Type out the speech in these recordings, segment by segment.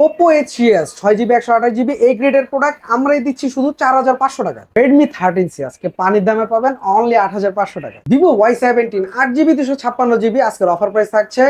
Oppo A3s 6GB 128GB এই গ্রেডের product আমরাই দিচ্ছি শুধু 4500 টাকা। Redmi 13C আজকে পানির দামে পাবেন অনলি 8500 টাকা। Vivo Y17 8GB 256GB আজকের অফার প্রাইস থাকছে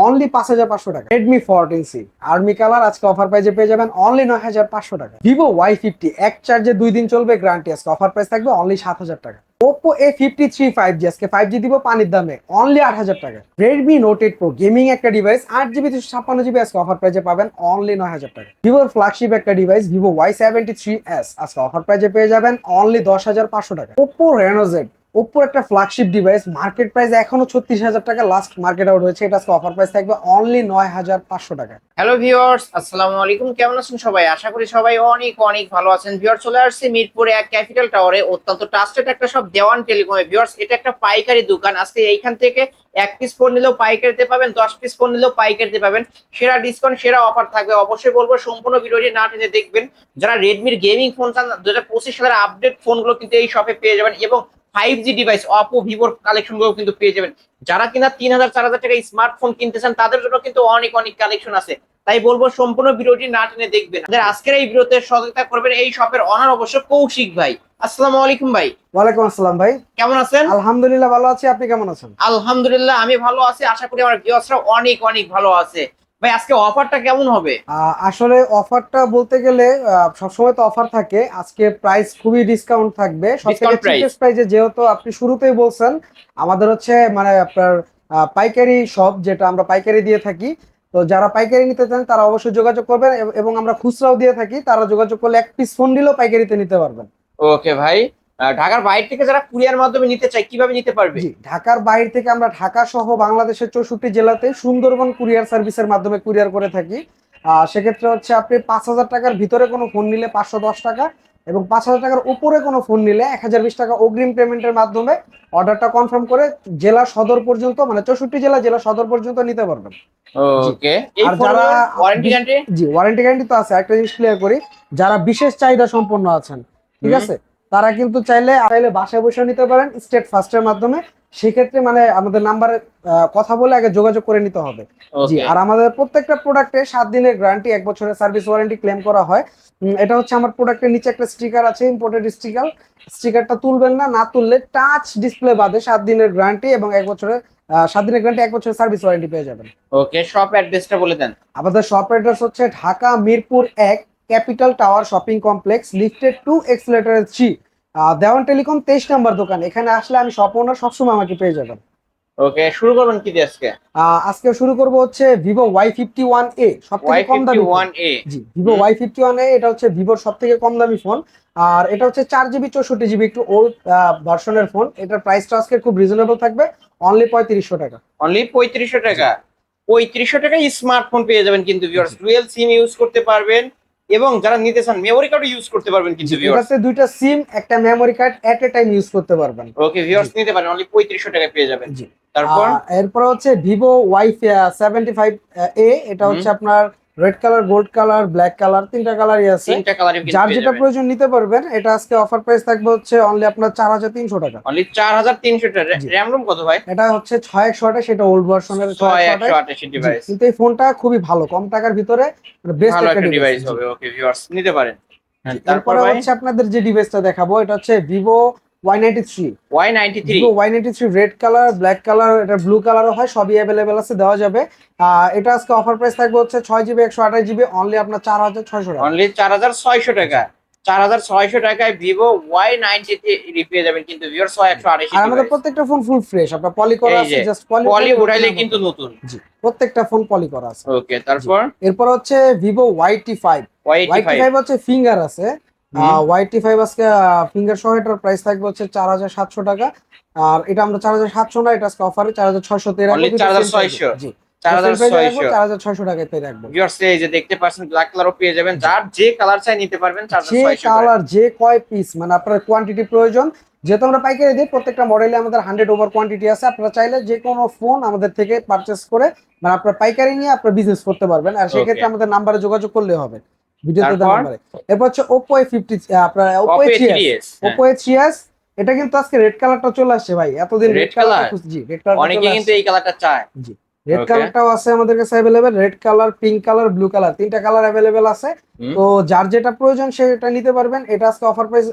অনলি 5500 টাকা। Redmi 14C আর্মি কালার আজকে অফার প্রাইসে পেয়ে যাবেন অনলি 9500 টাকা। Vivo Y50 এক চার্জে 2 দিন চলবে গ্যারান্টি আজকে অফার প্রাইস থাকবে অনলি 7000 টাকা। Oppo A53 5G আজকে 5G দিব পানির দামে অনলি 8000 টাকা। Redmi Note 8 Pro গেমিং একটা ডিভাইস 8GB 256GB আজকে অফার প্রাইসে পাবেন অনলি 9000 টাকা। Vivo ফ্ল্যাগশিপ একটা ডিভাইস Vivo Y73s আজকে অফার প্রাইসে পেয়ে যাবেন অনলি 10500 টাকা। Oppo Reno Z ওপ্পোর একটা ফ্ল্যাগশিপ ডিভাইস মার্কেট প্রাইস এখনো 36000 টাকা লাস্ট মার্কেট আউট হয়েছে, এটা আজকে অফার প্রাইস থাকবে অনলি 9500 টাকা। হ্যালো ভিউয়ার্স, আসসালামু আলাইকুম। কেমন আছেন সবাই? আশা করি সবাই অনেক অনেক ভালো আছেন। ভিউয়ার্স, চলে আসছে মিরপুরে এক ক্যাপিটাল টাওয়ারে অত্যন্ত ট্রাস্টেড একটা সব দেওয়ান টেলিকমে। ভিউয়ার্স, এটা একটা পাইকারি দোকান। আজকে এইখান থেকে 1 পিস ফোন নিলেও পাইকারিতে পাবেন, 10 পিস ফোন নিলেও পাইকারিতে পাবেন। সেরা ডিসকাউন্ট, সেরা অফার থাকবে। অবশ্যই বলবো সম্পূর্ণ ভিডিওটি না টেনে দেখবেন। যারা রেডমির গেমিং ফোন চান, 2025 সালের আপডেট ফোনগুলো কিন্তু এই শপে পেয়ে যাবেন এবং 5G ডিভাইস অপো ভিভোর কালেকশন গুলো কিন্তু পেয়ে যাবেন। যারা কিনা 3000 4000 টাকা স্মার্টফোন কিনতে চান তাদের জন্য কিন্তু অনেক অনেক কালেকশন আছে। তাই বলবো সম্পূর্ণ ভিডিওটি না টেনে দেখবেন। আমাদের আজকের এই ভিডিওতে সহযোগিতা করবেন এই শপের অনার অবশ্য কৌশিক ভাই। আসসালামু আলাইকুম ভাই। ওয়ালাইকুম আসসালাম ভাই, কেমন আছেন? আলহামদুলিল্লাহ ভালো আছি, আপনি কেমন আছেন? আলহামদুলিল্লাহ আমি ভালো আছি, আশা করি আমার ভিউয়ার্সরা অনেক অনেক ভালো আছে। ভাই আজকে অফারটা কেমন হবে? আসলে অফারটা বলতে গেলে সবসময় তো অফার থাকে, আজকে প্রাইস খুবই ডিসকাউন্ট থাকবে সবথেকে ডিসকাউন্ট প্রাইস। চিপেস্ট প্রাইসে। যেহেতু আপনি শুরুতেই বলছেন আমাদের হচ্ছে মানে আপনার পাইকারি শপ, যেটা আমরা পাইকারি দিয়ে থাকি। তো যারা পাইকারি নিতে চান তারা অবশ্যই যোগাযোগ করবেন এবং আমরা খুচরাও দিয়ে থাকি, তারা যোগাযোগ করলে 1 পিস ফোন নিলেও পাইকারিতে নিতে পারবেন। ওকে ভাই, ঢাকার বাইরে থেকে যারা কুরিয়ার মাধ্যমে নিতে চায় কিভাবে নিতে পারবে? জি, ঢাকার বাইরে থেকে আমরা ঢাকা সহ বাংলাদেশের 64 জেলাতে সুন্দরবন কুরিয়ার সার্ভিসের মাধ্যমে কুরিয়ার করে থাকি। সেক্ষেত্রে হচ্ছে আপনি 5000 টাকার ভিতরে কোনো ফোন নিলে 510 টাকা এবং 5000 টাকার উপরে কোনো ফোন নিলে 1020 টাকা অগ্রিম পেমেন্টের মাধ্যমে অর্ডারটা কনফার্ম করে জেলা সদর পর্যন্ত, মানে 64 জেলা সদর পর্যন্ত নিতে পারবেন। জি। ওকে, এই আর যারা ফোনগুলোর ওয়ারেন্টি গ্যারান্টি? জি, ওয়ারেন্টি গ্যারান্টি তো আছে। একটা জিনিস ক্লিয়ার করি, যারা বিশেষ চাহিদা সম্পন্ন আছেন, ঠিক আছে, তারা কিন্তু চাইলে চাইলে বাসায় বসে নিতে পারেন স্টেট ফার্স্টের মাধ্যমে। সেক্ষেত্রে মানে আমাদের নাম্বারে কথা বলে আগে যোগাযোগ করে নিতে হবে। জি, ওকে। আর আমাদের প্রত্যেকটা প্রোডাক্টে 7 দিনের গ্যারান্টি, 1 বছরের সার্ভিস ওয়ারেন্টি ক্লেম করা হয়। এটা হচ্ছে আমার প্রোডাক্টের নিচে একটা স্টিকার আছে, ইম্পোর্টেড স্টিকার। স্টিকারটা তুলবেন না, না তুললে টাচ ডিসপ্লে বাদে 7 দিনের গ্যারান্টি এবং 1 বছরের 7 দিনের গ্যারান্টি, 1 বছরের সার্ভিস ওয়ারেন্টি পেয়ে যাবেন। ওকে, শপ অ্যাড্রেসটা বলে দেন। আমাদের শপ অ্যাড্রেস হচ্ছে Dhaka Mirpur 1 capital tower shopping complex, lifted 2 accelerator 3, দেওয়ান টেলিকম 23 নম্বর দোকান। এখানে আসলে আমি শপ ওনার, সবসময় আমাকে পেয়ে যাবেন। ওকে, শুরু করবেন কি দিয়ে আজকে? আজকে শুরু করব হচ্ছে ভিভো Y51A, সব থেকে কম দামি ফোন। Y51A। জি, ভিভো Y51A এটা হচ্ছে ভিভোর সব থেকে কম দামি ফোন। আর এটা হচ্ছে 4GB 64GB, একটু ওল্ড ভার্সনের ফোন। এটার প্রাইসটা আজকে খুব রিজনেবল থাকবে অনলি 3500 টাকা। অনলি 3500 টাকা। 3500 টাকায় স্মার্টফোন পেয়ে যাবেন কিন্তু ভিউয়ার্স। ডুয়াল সিম ইউজ করতে পারবেন এবং যারা নিতে চান মেমোরি কার্ড ইউজ করতে পারবেন কিন্তু ভিউয়ার্স। এটাতে দুইটা সিম, একটা মেমোরি কার্ড এট এ টাইম ইউজ করতে পারবেন। ওকে ভিউয়ার্স, নিতে পারেন অনলি 3500 টাকায় পেয়ে যাবেন। জি। তারপর এরপর হচ্ছে ভিভো Y75A, এটা হচ্ছে আপনার red colour, gold colour, black colour, তিনটা কালারই আছে। তিনটা কালারই কিন্তু যার পেয়ে যেটা যাবেন। প্রয়োজন নিতে পারবেন। এটা আজকে অফার প্রাইস থাকবে হচ্ছে অনলি আপনার 4300 টাকা। অনলি 4300 টাকা। জি। র‍্যাম রোম কত ভাই? এটা হচ্ছে 6128, সেটা ওল্ড ভার্সনের 6128 জি, ডিভাইস। কিন্তু এই ফোনটা খুবই ভালো, কম টাকার ভিতরে বেস্ট ভালো একটা একটা ডিভাইস ডিভাইস। হবে। ওকে ভিউয়ার্স, নিতে পারেন। হ্যাঁ, জি, তারপর এরপরে ভাই হচ্ছে আপনাদের যে ডিভাইসটা দেখাবো এটা হচ্ছে Vivo Y93। Y93। Vivo Y93 red colour, black colour, এটা ব্লু কালারও হয়, সবই অ্যাভেলেবেল আছে, দেওয়া যাবে। এটা আজকে অফার প্রাইস থাকবে হচ্ছে 6GB 128GB অনলি আপনার 4600 টাকা। অনলি 4600 টাকা। 4600 টাকায় ভিভো Y93 পেয়ে যাবেন কিন্তু ভিউয়ার্স। আর 128 আমাদের ডিভাইস। প্রত্যেকটা ফোন ফুল ফ্রেশ, আপনার পলি করা এই আছে, যে জাস্ট পলি পলি উঠাইলে কিন্তু নতুন। জি, প্রত্যেকটা ফোন পলি করা আছে। ওকে, জি। তারপর এরপর হচ্ছে ভিভো Y85। Y85। Y85 হচ্ছে ফিঙ্গার আছে। হুম। Y85 আজকে ফিঙ্গার সহ এটার প্রাইস থাকবে হচ্ছে 4700 টাকা। আর এটা আমরা 4700 না, এটা আজকে অফারে 4600 তে রাখবো। অনলি দুটো সেম প্রাইসে। 4600। জি, সেম প্রাইসে রাখবো, 4600। 4600 টাকায় পেয়ে রাখবো। ভিউয়ার্স, এই যে দেখতে পাচ্ছেন ব্ল্যাক কালারও পেয়ে যাবেন। যার যে কালার চাই নিতে পারবেন যে 4600 করে। কালার, যে কয় পিস, মানে আপনার কোয়ান্টিটি প্রয়োজন। যেহেতু আমরা পাইকারি দিই, প্রত্যেকটা মডেলে আমাদের 100 ওভার কোয়ান্টিটি আছে। আপনারা চাইলে যে কোনো ফোন আমাদের থেকে পারচেস করে মানে আপনার পাইকারি নিয়ে আপনার বিজনেস করতে পারবেন। আর ওকে, সেক্ষেত্রে আমাদের নাম্বারে যোগাযোগ করলে হবে, ভিডিওতে দেওয়া তারপর নাম্বারে। এরপর হচ্ছে Oppo A50, আপনার Oppo Oppo A3s। A3s। Oppo A3s এটা কিন্তু আজকে রেড কালারটা চলে আসছে ভাই, এতদিন রেড রেড কালারটা কালার জি, রেড কালারটা অনেকে চলে কিন্তু আসছে। এই কালারটা চায়। জি, রেড Okay. কালারটাও আছে আমাদের কাছে available, red colour, pink colour, blue colour, তিনটা কালার অ্যাভেলেবেল আছে। হুম। তো যার যেটা প্রয়োজন সেটা নিতে পারবেন। এটা আজকে অফার প্রাইস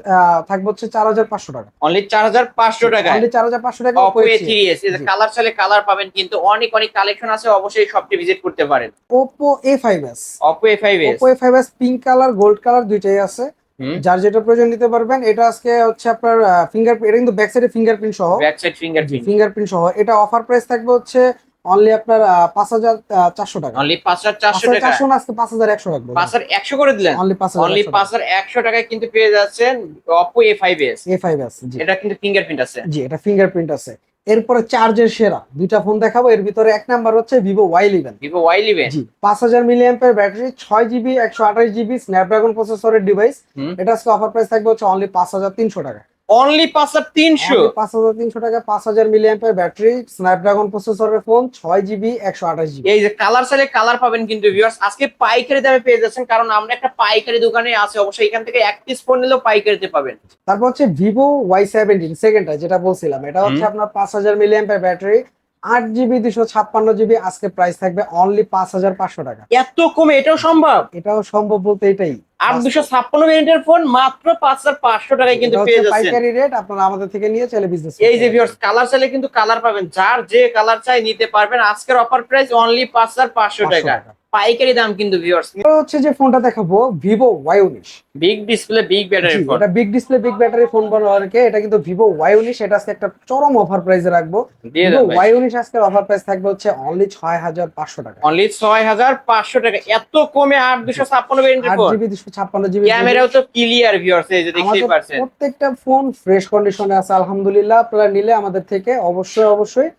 থাকবে হচ্ছে 4500 টাকা। অনলি 4500 টাকায় অনলি 4500 টাকা Oppo Oppo A3s এই যে জি। কালার চাইলে কালার পাবেন, কিন্তু অনেক অনেক কালেকশন আছে, অবশ্যই শপটি ভিজিট করতে পারেন। Oppo A5s, Oppo A5s। Oppo A5s pink colour, gold colour দুইটাই আছে। হুম। যার যেটা প্রয়োজন নিতে পারবেন। এটা আজকে হচ্ছে আপনার ফিঙ্গারপ্রিন্ট, এটা কিন্তু ব্যাক সাইডে ফিঙ্গারপ্রিন্ট সহ। ব্যাক সাইড জি, ফিঙ্গারপ্রিন্ট। ফিঙ্গারপ্রিন্ট সহ। এটা অফার প্রাইস থাকবে হচ্ছে অনলি আপনার 5400 টাকা। অনলি 5400 টাকা। 5400 না, আজকে 5100 রাখবো। 5100 করে দিলেন। অনলি অনলি 5100 টাকা। 5100 টাকায় কিন্তু পেয়ে যাচ্ছেন Oppo A5s। A5s জি। এটা কিন্তু ফিঙ্গারপ্রিন্ট আছে। জি, এটা ফিঙ্গারপ্রিন্ট আছে। এরপরে চার্জের সেরা দুইটা ফোন দেখাবো। এর ভিতরে এক নাম্বার হচ্ছে Vivo Y11। Vivo Y11। জি, 5000 milliampere battery, 6 GB 128 GB Snapdragon প্রসেসরের ডিভাইস। হুম। এটা আজকে অফার প্রাইস থাকবে হচ্ছে অনলি 5300 টাকা। অনলি 5300। অনলি 5300 টাকা, 5000 মিলিঅ্যাম্পিয়ার ব্যাটারি, স্ন্যাপড্রাগন প্রসেসরের ফোন, 6 জিবি 128 জিবি। এই যে কালার চাইলে কালার পাবেন কিন্তু ভিউয়ার্স, আজকে পাইকারি দামে পেয়ে যাচ্ছেন, কারণ আমরা একটা পাইকারি দোকানে আছে, অবশ্যই এখান থেকে এক পিস ফোন নিলেও পাইকারিতে পাবেন। তারপর হচ্ছে Vivo Y17 সেকেন্ডটা, যেটা বলছিলাম, এটা হচ্ছে হুম। আপনার 5000 মিলিঅ্যাম্পিয়ার ব্যাটারি, 8 জিবি 256 জিবি। আজকে প্রাইস থাকবে অনলি 5500 টাকা। এত কমে এটাও সম্ভব? এটাও সম্ভব বলতে এটাই আর বাস্তব। 256 ভেরিয়েন্টের ফোন মাত্র 5500 টাকায় কিন্তু এটা হচ্ছে পেয়ে যাচ্ছেন। পাইকারি রেট, আপনারা আমাদের থেকে নিয়ে চাইলে বিজনেস এই যে ভিউয়ার্স, কালার চাইলে কিন্তু কালার পাবেন, যার যে কালার চাই নিতে পারবেন। আজকের অফার প্রাইস অনলি 5500 টাকা, পাইকারি দাম কিন্তু ভিউয়ার্স। হচ্ছে যে ফোনটা দেখাবো Vivo Y19। Big display big battery জি, ফোন। এটা big display big battery phone বলার কে, এটা কিন্তু Vivo Y19। এটা আজকে একটা চরম অফার প্রাইসে রাখবো। দিয়ে Vivo দেন ভাই। Y19 আজকের অফার প্রাইস থাকবে হচ্ছে অনলি 6500 টাকা। অনলি 6500 টাকা, এত কমে। আর 256 ভেরিয়েন্টের ফোন, 8 জিবি 256 জিবি। ক্যামেরাও তো ক্লিয়ার ভিউয়ার্স, এই যে দেখতেই আমাদের পাচ্ছেন। প্রত্যেকটা ফোন ফ্রেশ কন্ডিশনে আছে আলহামদুলিল্লাহ। আপনারা নিলে আমাদের থেকে অবশ্যই অবশ্যই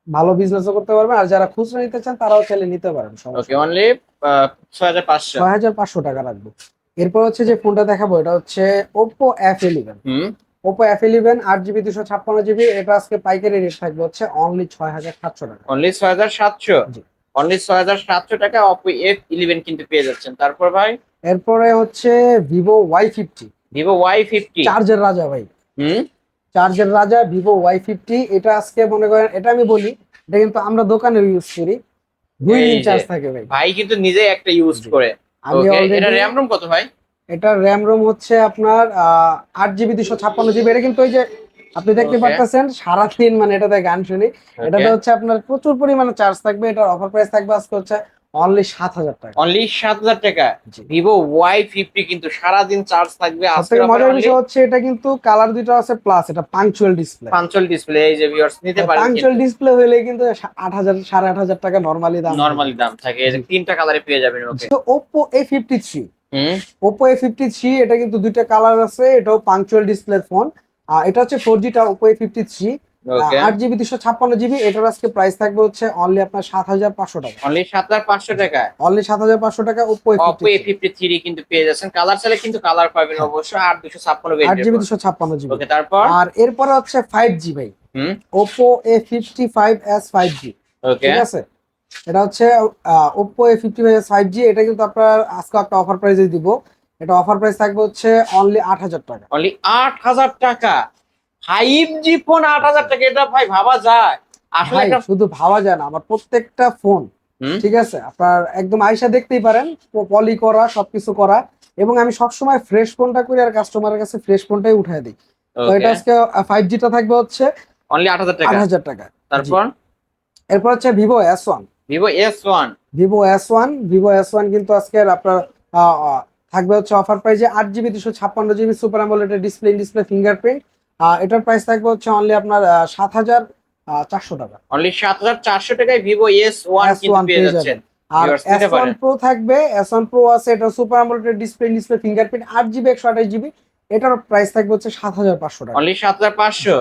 ভালো বিজনেসও করতে পারবেন। আর যারা খুচরা নিতে চান তারাও চাইলে নিতে পারেন, সমস্যা ওকে, অনলি 6500। 6500 টাকা রাখবো। এরপর হচ্ছে যে ফোনটা দেখাবো, এটা হচ্ছে Oppo F11। হুম। Oppo F11 8 GB 256 GB. এটা আজকে পাইকারি রেট থাকবে হচ্ছে অনলি 6700 টাকা। অনলি 6700। জি। অনলি 6700 টাকা Oppo F11 কিন্তু পেয়ে যাচ্ছেন। তারপর ভাই এরপরে হচ্ছে Vivo Y50, Vivo Y50। চার্জের রাজা ভাই। হুম। চার্জের রাজা Vivo Y50। এটা আজকে মনে করেন, এটা আমি বলি, এটা কিন্তু আমরা দোকানে ইউজ করি, 2 এই দিন যে চার্জ থাকে ভাই। ভাই কিন্তু নিজে একটা ইউজ জি। করে। আমি ওকে, already- এটা RAM ROM কত ভাই? এটা র্যাম রোম হচ্ছে আপনার 8 জিবি 256 জিবি। এটা কিন্তু ওই যে আপনি দেখতে Okay. পারতেছেন সারাদিন মানে এটাতে গান শুনি। এটাতে ওকে, হচ্ছে আপনার প্রচুর পরিমাণে চার্জ থাকবে। এটার অফার প্রাইস থাকবে আজকে হচ্ছে অনলি 7000 টাকা। অনলি 7000 টাকা। জি। Vivo Y50 কিন্তু সারাদিন চার্জ থাকবে। আজকের সবথেকে অফারে মজার অনলি বিষয় হচ্ছে এটা কিন্তু কালার দুটো আছে প্লাস, এটা পাঞ্চুয়াল ডিসপ্লে। পাঞ্চল ডিসপ্লে। এই যে ভিউয়ার্স নিতে পারেন পাঞ্চুয়াল কিন্তু। ডিসপ্লে হলে কিন্তু 8000 8500 টাকা নরমালি দাম। নরমালি দাম থাকে। এই যে জি। তিনটা কালারে পেয়ে যাবেন। ওকে। তো Oppo A53, হুম। Oppo A53 এটা কিন্তু দুইটা কালার আছে। এটাও পাঞ্চুয়াল ডিসপ্লের ফোন। এটা হচ্ছে 4G টা Oppo A53, ওকে, 8 জিবি 256 জিবি। এটার আজকে প্রাইস থাকবে হচ্ছে অনলি আপনার 7500 টাকা। অনলি 7500 টাকা অনলি 7500 টাকা Oppo Oppo A53, A53 কিন্তু পেয়ে যাচ্ছেন। কালার চাইলে কিন্তু কালার পাবেন হ্যাঁ। অবশ্যই। আর 256 8 ভেরিয়েন্টের জিবি ফোন। 256 জিবি। ওকে, তারপর আর এরপরে হচ্ছে 5G ভাই, হুম। Oppo A55s 5G। ওকে, ঠিক আছে, এটা হচ্ছে Oppo A55s 5G। এটা কিন্তু আপনার আজকে একটা অফার প্রাইসে দিব। এটা অফার প্রাইস থাকবে হচ্ছে অনলি 8000 টাকা। অনলি 8000 টাকা 5G ফোন 8000 টাকা, এটা ভাই ভাবা যায়? আসলে ভাই একটা শুধু ভাবা যায় না, আমার প্রত্যেকটা ফোন, হুম। ঠিক আছে, আপনার একদম আয়সা দেখতেই পারেন, পলি করা, সবকিছু করা। এবং আমি সবসময় ফ্রেশ ফোনটা করি আর কাস্টমারের কাছে ফ্রেশ ফোনটাই উঠায় দিই। তো এটা ওকে, আজকে 5G টা থাকবে হচ্ছে অনলি 8000 টাকা। 8000 টাকা। তারপর এরপর হচ্ছে Vivo S1। Vivo S1। Vivo S1 কিন্তু আজকে আপনার আহ, আহ, থাকবে হচ্ছে অফার প্রাইসে 8 GB 256 GB super AMOLED display, display fingerprint. এটার প্রাইস থাকবে হচ্ছে অনলি আপনার 7400 টাকা। অনলি 7400 টাকায় Vivo S1 কিন্তু S1 পেয়ে পেয়ে যাচ্ছেন। যাবেন। আর ভিউয়ার্স নিতে S1 পারেন। Pro থাকবে, S1 Pro আছে, এটা super AMOLED display, display fingerprint, 8 GB 128 GB. এটার প্রাইস থাকবে হচ্ছে 7500 টাকা। অনলি 7500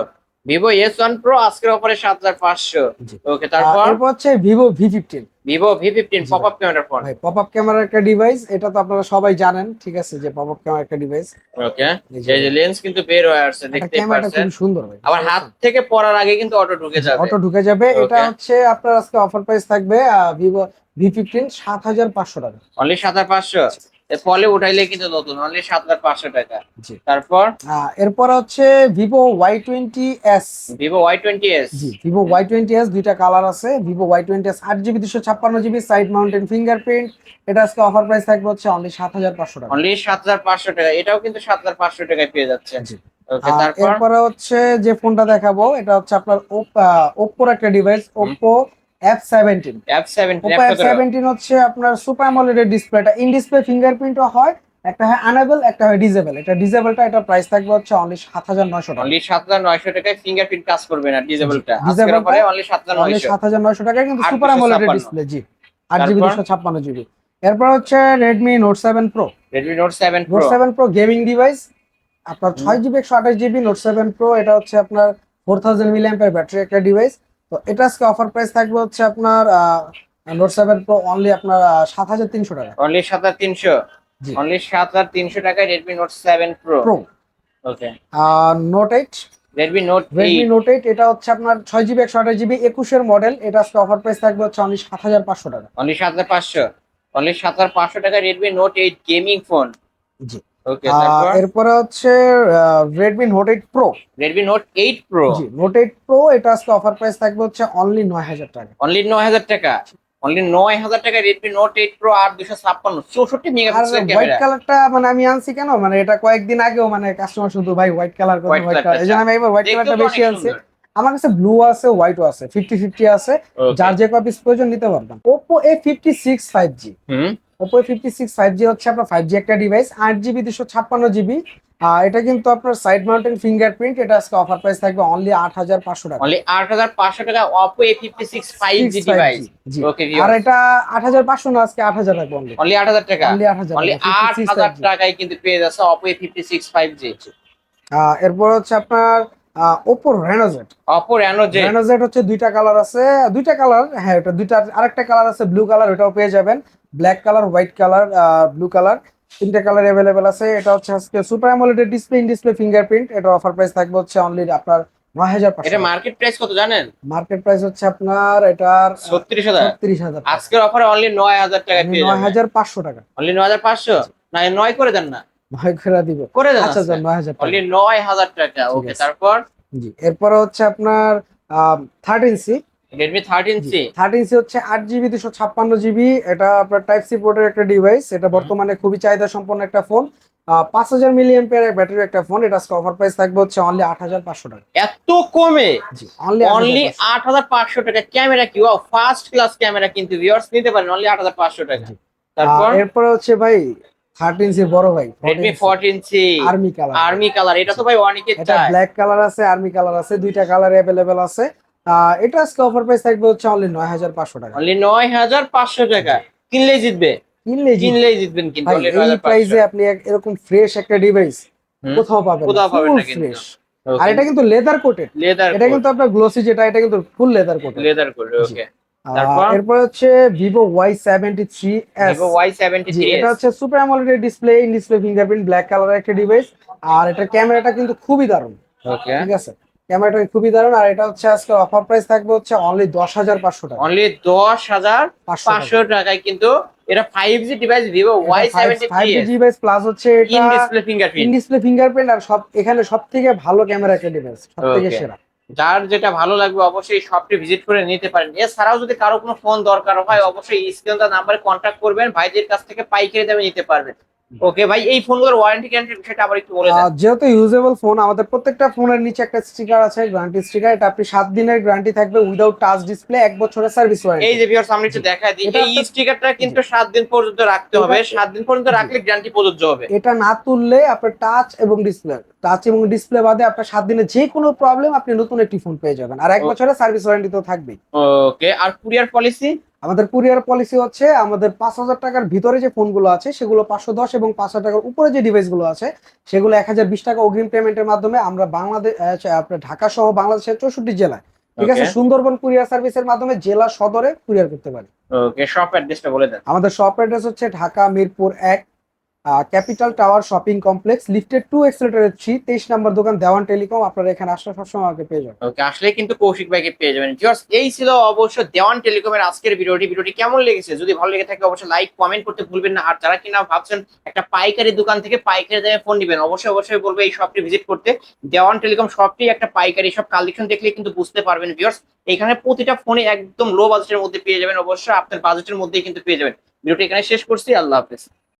Vivo S1 Pro আজকের অফারে 7500। জি। ওকে, তারপর এরপর হচ্ছে Vivo V15। Vivo V15 জি পপ ভাই। Up camera phone. ভাই পপ আপ ক্যামেরার একটা ডিভাইস, এটা তো আপনারা সবাই জানেন, ঠিক আছে, যে পপ আপ ক্যামেরার একটা ডিভাইস। ওকে, এই যে এই যে লেন্স কিন্তু বের হয়ে আসছে, এটা দেখতেই ক্যামেরাটা পাচ্ছেন। খুব সুন্দর ভাই। আবার হাত থেকে পড়ার আগে কিন্তু অটো ঢুকে যাবে। অটো ঢুকে যাবে। এটা Okay. হচ্ছে আপনার আজকে অফার প্রাইস থাকবে Vivo V15 7500 টাকা। অনলি 7500। ফলে উঠাইলে কিন্তু নতুন অনলি 7,500 টাকা। জি। তারপর এরপর হচ্ছে ভিভো Y20s। Vivo Y20s। জি, ভিভো Y20s দুইটা কালার আছে। Vivo Y20s 8GB 256GB side mountain fingerprint. এটা আজকে অফার প্রাইস থাকবে হচ্ছে অনলি 7,500 টাকা। অনলি 7,500 টাকা, এটাও কিন্তু 7,500 টাকায় পেয়ে যাচ্ছেন। জি। ওকে, তারপর এরপরে হচ্ছে যে ফোনটা দেখাবো এটা হচ্ছে আপনার ওপ্পোর একটা device, Oppo F17। F17 Oppo F17 হচ্ছে আপনার সুপার অ্যামোলেড ডিসপ্লেটা ইন ডিসপ্লে ফিঙ্গারপ্রিন্টও হয়, একটা হয় আনেবল একটা হয় ডিসেবল। এটা ডিসেবলটা, এটা প্রাইস থাকবে হচ্ছে অনলি 7,900 টাকা। অনলি 7,900 টাকায় ফিঙ্গারপ্রিন্ট কাজ করবে না ডিজেবলটা, আজকের ডিসেবলটা অফারে অনলি অনলি 7,900। 7,900 টাকায়, কিন্তু আর সুপার অ্যামোলেড 256। ডিসপ্লে। জি, 8GB তারপর 256GB। এরপর হচ্ছে Redmi note 7 pro. Redmi Note 7 note Pro। 7 pro gaming device, আপনার 6GB 128GB নোট 7 প্রো। এটা হচ্ছে আপনার 4000 mAh ব্যাটারি একটা ডিভাইস। তো এটা আজকে অফার প্রাইস থাকবে হচ্ছে আপনার নোট 7 প্রো অনলি আপনার 7,300 টাকা। অনলি 7,300। জি, অনলি 7,300 টাকায় Redmi Note 7 Pro। Pro. Okay, note 8, Redmi Note Redmi 8। Note 8 এটা হচ্ছে আপনার 6GB 128GB 21 মডেল। এটা আজকে অফার প্রাইস থাকবে হচ্ছে অনলি 7,500 টাকা। অনলি 7,500। অনলি 7,500 টাকায় Redmi Note 8 গেমিং ফোন। জি। ওকে, তারপর এরপরে হচ্ছে Redmi note 8 pro. Redmi Note 8 Pro। জি, নোট 8 প্রো এটা আজকে অফার প্রাইস থাকবে হচ্ছে অনলি 9,000 টাকা। অনলি 9,000 টাকা। অনলি 9,000 টাকা Redmi Note 8 Pro, আর 256 64 আর মেগাপিক্সেলের হোয়াইট ক্যামেরা। কালারটা মানে আমি আনছি কেন, মানে এটা কয়েকদিন আগেও মানে কাস্টমার শুধু ভাই হোয়াইট কালার কথা, হোয়াইট হোয়াইট কালারটা কালার, এই জন্য আমি এবার হোয়াইট দেখতেও কালারটা তো বেশি অনেক আনছি। সুন্দর। আমার কাছে ব্লু আছে, হোয়াইটও আছে, 50-50 আছে। ওকে। যার যে কপিস প্রয়োজন নিতে পারবেন। Oppo A56 5G। হুম। Oppo A56 5G হচ্ছে আপনার 5G একটা ডিভাইস, 8GB 256GB। এটা কিন্তু আপনার সাইড মাউন্টেন ফিঙ্গারপ্রিন্ট। এটা আজকে অফার প্রাইস থাকবে অনলি 8,500 টাকা। অনলি 8,500 টাকা Oppo A56 5G 5G device. জি। ওকে আর ভিউয়ার্স, এটা 8,500 না, আজকে 8,000 রাখবো অনলি। অনলি 8,000 টাকা। অনলি 8,000 অনলি টাকা 56 8,000 5G। টাকায় কিন্তু পেয়ে যাচ্ছে Oppo A56 5G। এরপর হচ্ছে আপনার ওপো রেনোজেট। Oppo Reno Z। রেনোজেট হচ্ছে দুইটা কালার আছে, দুইটা কালার, হ্যাঁ এটা দুইটা। আরেকটা কালার আছে ব্লু কালার, ওটাও পেয়ে যাবেন। Black colour, white colour, blue colour, তিনটা কালার অ্যাভেলেবেল আছে। এটা হচ্ছে আজকে super AMOLED display in display fingerprint. এটা অফার প্রাইস থাকবে হচ্ছে অনলি আপনার 9,500 এটা টাকা। মার্কেট প্রাইস কত জানেন? মার্কেট প্রাইস হচ্ছে আপনার এটার 36,000। 36,000 টাকা। আজকের অফারে অনলি 9,000 টাকায় আমি পেয়ে যাবেন। 9,500 টাকা। অনলি 9,500। না 9 করে দেন না। 9 করে দিব। করে দেন আচ্ছা আজকে। আচ্ছা, 9,000 টাকা। অনলি 9,000 টাকা। ঠিক ওকে, আছে। তারপর জি, এরপরে হচ্ছে আপনার 13C। Redmi 13C। 13C হচ্ছে 8GB 256GB। এটা আপনার টাইপ সি পোর্টের একটা ডিভাইস। এটা বর্তমানে খুবই চাহিদা সম্পন্ন একটা ফোন। 5,000 mAh ব্যাটারি একটা ফোন। এটা অফার প্রাইস থাকবে হচ্ছে অনলি 8,500 টাকা। এত কমে? জি, অনলি অনলি 8,500। 8,500 টাকা। ক্যামেরা কি ওয়াও, ফার্স্ট ক্লাস ক্যামেরা কিন্তু ভিউয়ার্স, নিতে পারেন অনলি 8,500 টাকা। জি। তারপর এরপরে হচ্ছে ভাই 13C বড় ভাই, Redmi 14C army colour. Army colour, এটা তো ভাই অনেকে এটা চায়। ব্ল্যাক কালার আছে, আর্মি কালার আছে, দুইটা কালার অ্যাভেলেবেল আছে। এটা আজকে অফার প্রাইস থাকবে হচ্ছে অনলি 9,500 টাকা। অনলি 9,500 টাকা। কিনলেই জিতবে। কিনলেই জিতবে। কিনলেই জিতবেন কিন্তু ভাই অনলি এই 9,500। প্রাইসে আপনি এরকম ফ্রেশ একটা ডিভাইস কোথাও পাবেন না, কোথাও পাবেন ফুল না কিন্তু। ফ্রেশ। আর এটা কিন্তু লেদার কোটেড। লেদার এটা কিন্তু আপনার গ্লোসি যেটা, এটা কিন্তু ফুল লেদার কোটেড। লেদার করে। জি। ওকে, তারপর এরপর হচ্ছে ভিভো Y73s। Vivo জি, এটা Y73s। হচ্ছে super AMOLED display in display fingerprint black কালারের একটা ডিভাইস। আর এটা ক্যামেরাটা কিন্তু খুবই দারুণ। ওকে, ঠিক আছে, ক্যামেরাটা খুবই দারুণ। আর এটা হচ্ছে আজকে অফার প্রাইস থাকবে হচ্ছে অনলি 10,500 টাকা। অনলি 10,500 টাকায় কিন্তু এটা 5G device Vivo Y73s 5G device plus হচ্ছে এটা in display in fingerprint. Display fingerprint. আর এখানে সব থেকে ভালো ক্যামেরা একটা ডিভাইস, সব থেকে ওকে, সেরা। যার যেটা ভালো লাগবে অবশ্যই শপটি ভিজিট করে নিতে পারেন। এছাড়াও যদি কারো কোনো ফোন দরকার হয় অবশ্যই স্ক্রিন নাম্বারে কন্ট্যাক্ট করবেন, ভাইদের কাছ থেকে পাইকারি দামে নিতে পারবেন। ওকে ভাই, এই ফোনগুলোর ওয়ারেন্টি গ্যারান্টির বিষয়টা আবার একটু বলে দেন। যেহেতু ইউজেবল ফোন, আমাদের প্রত্যেকটা ফোনের নিচে একটা স্টিকার আছে, গ্যারান্টি স্টিকার। এটা আপনি 7 দিনের গ্যারান্টি থাকবে উইদাউট টাচ ডিসপ্লে, 1 বছরের সার্ভিস এই ওয়ারেন্টি। যে ভিউয়ার্স, আমরা একটু দেখাই দিই, এটা এই স্টিকারটা কিন্তু 7 দিন পর্যন্ত রাখতে হবে। 7 দিন পর্যন্ত রাখলে গ্যারান্টি প্রযোজ্য হবে। এটা না তুললে আপনার টাচ এবং ডিসপ্লে বাদে আপনার 7 দিনে যে কোনো প্রবলেম আপনি নতুন একটি ফোন পেয়ে যাবেন। আর 1 বছরের সার্ভিস ওয়ারেন্টি তো থাকবেই। ওকে, আর কুরিয়ার পলিসি? আমাদের কুরিয়ার পলিসি হচ্ছে আমাদের 5,000 টাকার ভিতরে যে ফোনগুলো আছে সেগুলো 510, এবং 5,000 টাকার উপরে যে ডিভাইসগুলো আছে সেগুলো 1,020 টাকা অগ্রিম পেমেন্টের মাধ্যমে আমরা বাংলাদেশ, আপনার ঢাকা সহ বাংলাদেশের 64 জেলায়, ঠিক আছে, Okay. সুন্দরবন কুরিয়ার সার্ভিসের মাধ্যমে জেলা সদরে কুরিয়ার করতে পারি। ওকে, শপ অ্যাড্রেসটা বলে দেন। আমাদের শপ অ্যাড্রেস হচ্ছে Dhaka Mirpur 1, capital tower shopping complex lifted 2 এক্সেলেটরের 23 নম্বর দোকান দেওয়ান টেলিকম। আপনারা এখানে আসলে সবসময় আমাকে পেয়ে যাবেন। ওকে, আসলে কিন্তু কৌশিক ভাইকে পেয়ে যাবেন। ভিউয়ার্স, এই ছিল অবশ্য দেওয়ান টেলিকমের আজকের ভিডিওটি কেমন লেগেছে যদি ভালো লেগে থাকে অবশ্যই লাইক কমেন্ট করতে ভুলবেন না। আর যারা কিনা ভাবছেন একটা পাইকারি দোকান থেকে পাইকারি দামে ফোন নেবেন, অবশ্যই বলবো এই শপটি ভিজিট করতে। দেওয়ান টেলিকম শপটি একটা পাইকারি সব কালেকশন দেখলে কিন্তু বুঝতে পারবেন। ভিউয়ার্স, এখানে প্রতিটা ফোনে একদম লো বাজেটের মধ্যে পেয়ে যাবেন, অবশ্যই আপনার বাজেটের মধ্যেই কিন্তু পেয়ে যাবেন। ভিডিওটি এখানে শেষ করছি, আল্লাহ হাফেজ।